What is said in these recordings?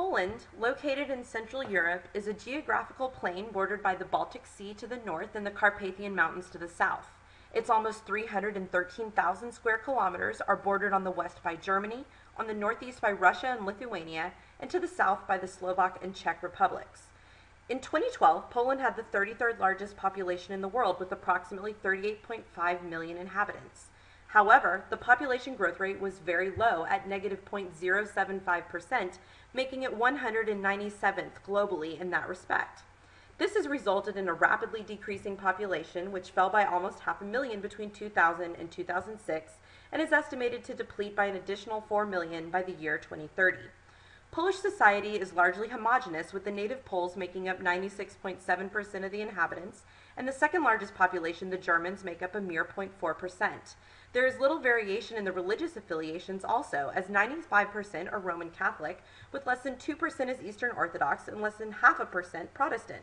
Poland, located in Central Europe, is a geographical plain bordered by the Baltic Sea to the north and the Carpathian Mountains to the south. Its almost 313,000 square kilometers are bordered on the west by Germany, on the northeast by Russia and Lithuania, and to the south by the Slovak and Czech republics. In 2012, Poland had the 33rd largest population in the world with approximately 38.5 million inhabitants. However, the population growth rate was very low at negative 0.075%, making it 197th globally in that respect. This has resulted in a rapidly decreasing population, which fell by almost 500,000 between 2000 and 2006, and is estimated to deplete by an additional 4 million by the year 2030. Polish society is largely homogeneous, with the native Poles making up 96.7% of the inhabitants, and the second largest population, the Germans, make up a mere 0.4%. There is little variation in the religious affiliations also, as 95% are Roman Catholic, with less than 2% as Eastern Orthodox and less than 0.5% Protestant.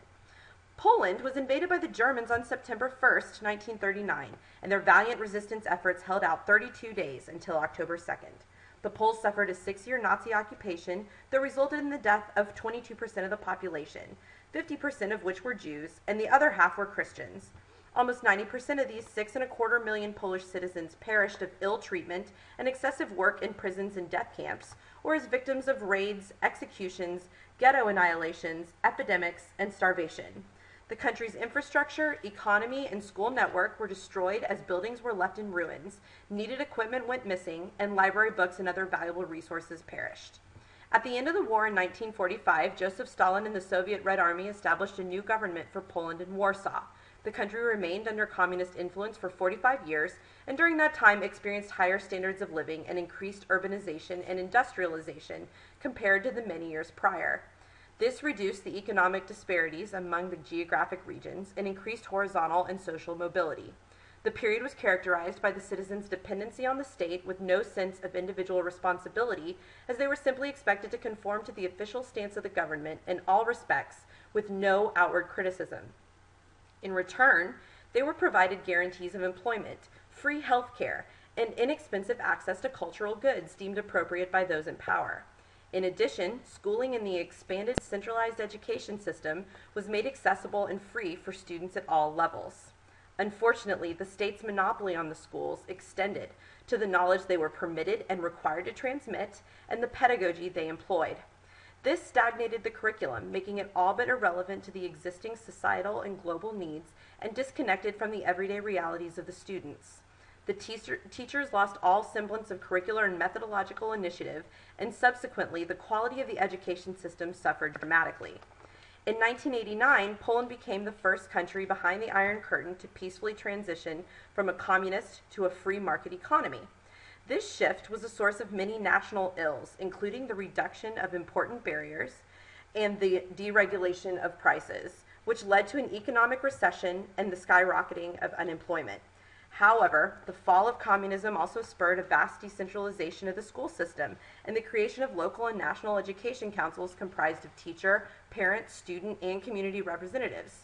Poland was invaded by the Germans on September 1st, 1939, and their valiant resistance efforts held out 32 days until October 2nd. The Poles suffered a 6-year Nazi occupation that resulted in the death of 22% of the population, 50% of which were Jews, and the other half were Christians. Almost 90% of these 6.25 million Polish citizens perished of ill treatment and excessive work in prisons and death camps, or as victims of raids, executions, ghetto annihilations, epidemics, and starvation. The country's infrastructure, economy, and school network were destroyed as buildings were left in ruins, needed equipment went missing, and library books and other valuable resources perished. At the end of the war in 1945, Joseph Stalin and the Soviet Red Army established a new government for Poland in Warsaw. The country remained under communist influence for 45 years, and during that time experienced higher standards of living and increased urbanization and industrialization compared to the many years prior. This reduced the economic disparities among the geographic regions and increased horizontal and social mobility. The period was characterized by the citizens' dependency on the state with no sense of individual responsibility, as they were simply expected to conform to the official stance of the government in all respects with no outward criticism. In return, they were provided guarantees of employment, free health care, and inexpensive access to cultural goods deemed appropriate by those in power. In addition, schooling in the expanded centralized education system was made accessible and free for students at all levels. Unfortunately, the state's monopoly on the schools extended to the knowledge they were permitted and required to transmit and the pedagogy they employed. This stagnated the curriculum, making it all but irrelevant to the existing societal and global needs and disconnected from the everyday realities of the students. The teachers lost all semblance of curricular and methodological initiative, and subsequently the quality of the education system suffered dramatically. In 1989, Poland became the first country behind the Iron Curtain to peacefully transition from a communist to a free market economy. This shift was a source of many national ills, including the reduction of important barriers and the deregulation of prices, which led to an economic recession and the skyrocketing of unemployment. However, the fall of communism also spurred a vast decentralization of the school system and the creation of local and national education councils comprised of teacher, parent, student, and community representatives.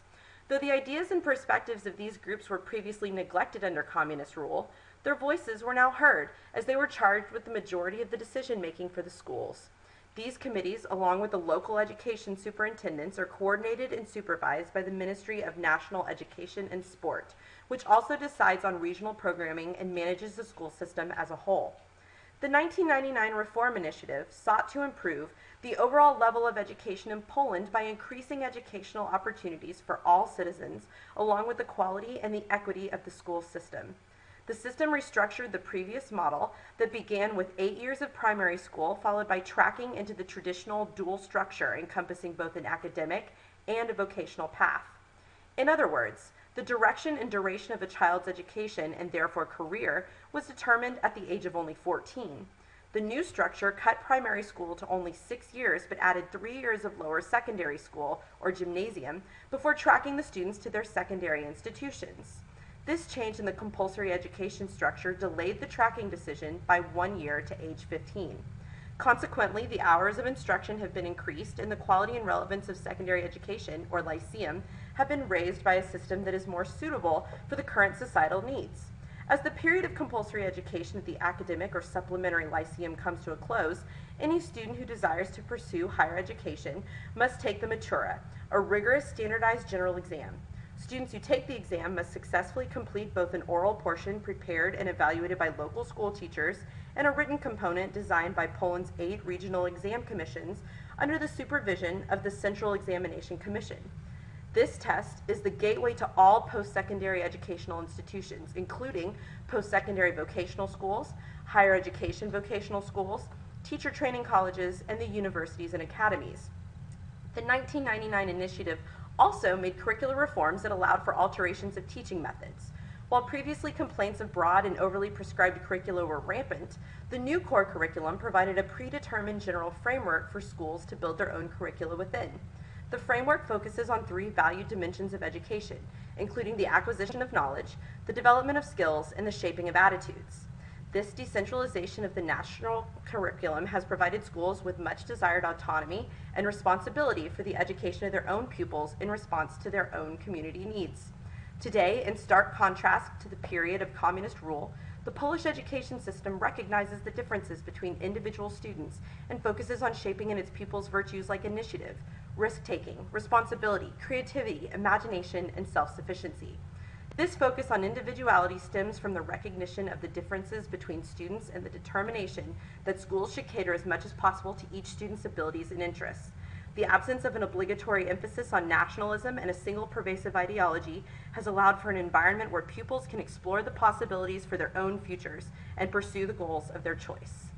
Though the ideas and perspectives of these groups were previously neglected under communist rule, their voices were now heard, as they were charged with the majority of the decision-making for the schools. These committees, along with the local education superintendents, are coordinated and supervised by the Ministry of National Education and Sport, which also decides on regional programming and manages the school system as a whole. The 1999 Reform Initiative sought to improve the overall level of education in Poland by increasing educational opportunities for all citizens, along with the quality and the equity of the school system. The system restructured the previous model that began with 8 years of primary school, followed by tracking into the traditional dual structure encompassing both an academic and a vocational path. In other words, the direction and duration of a child's education, and therefore career, was determined at the age of only 14. The new structure cut primary school to only 6 years, but added 3 years of lower secondary school, or gymnasium, before tracking the students to their secondary institutions. This change in the compulsory education structure delayed the tracking decision by 1 year to age 15. Consequently, the hours of instruction have been increased and the quality and relevance of secondary education, or lyceum, have been raised by a system that is more suitable for the current societal needs. As the period of compulsory education at the academic or supplementary lyceum comes to a close, any student who desires to pursue higher education must take the Matura, a rigorous standardized general exam. Students who take the exam must successfully complete both an oral portion prepared and evaluated by local school teachers and a written component designed by Poland's 8 regional exam commissions under the supervision of the Central Examination Commission. This test is the gateway to all post-secondary educational institutions, including post-secondary vocational schools, higher education vocational schools, teacher training colleges, and the universities and academies. The 1999 initiative also made curricular reforms that allowed for alterations of teaching methods. While previously complaints of broad and overly prescribed curricula were rampant, the new core curriculum provided a predetermined general framework for schools to build their own curricula within. The framework focuses on 3 valued dimensions of education, including the acquisition of knowledge, the development of skills, and the shaping of attitudes. This decentralization of the national curriculum has provided schools with much desired autonomy and responsibility for the education of their own pupils in response to their own community needs. Today, in stark contrast to the period of communist rule, the Polish education system recognizes the differences between individual students and focuses on shaping in its pupils virtues like initiative, risk-taking, responsibility, creativity, imagination, and self-sufficiency. This focus on individuality stems from the recognition of the differences between students and the determination that schools should cater as much as possible to each student's abilities and interests. The absence of an obligatory emphasis on nationalism and a single pervasive ideology has allowed for an environment where pupils can explore the possibilities for their own futures and pursue the goals of their choice.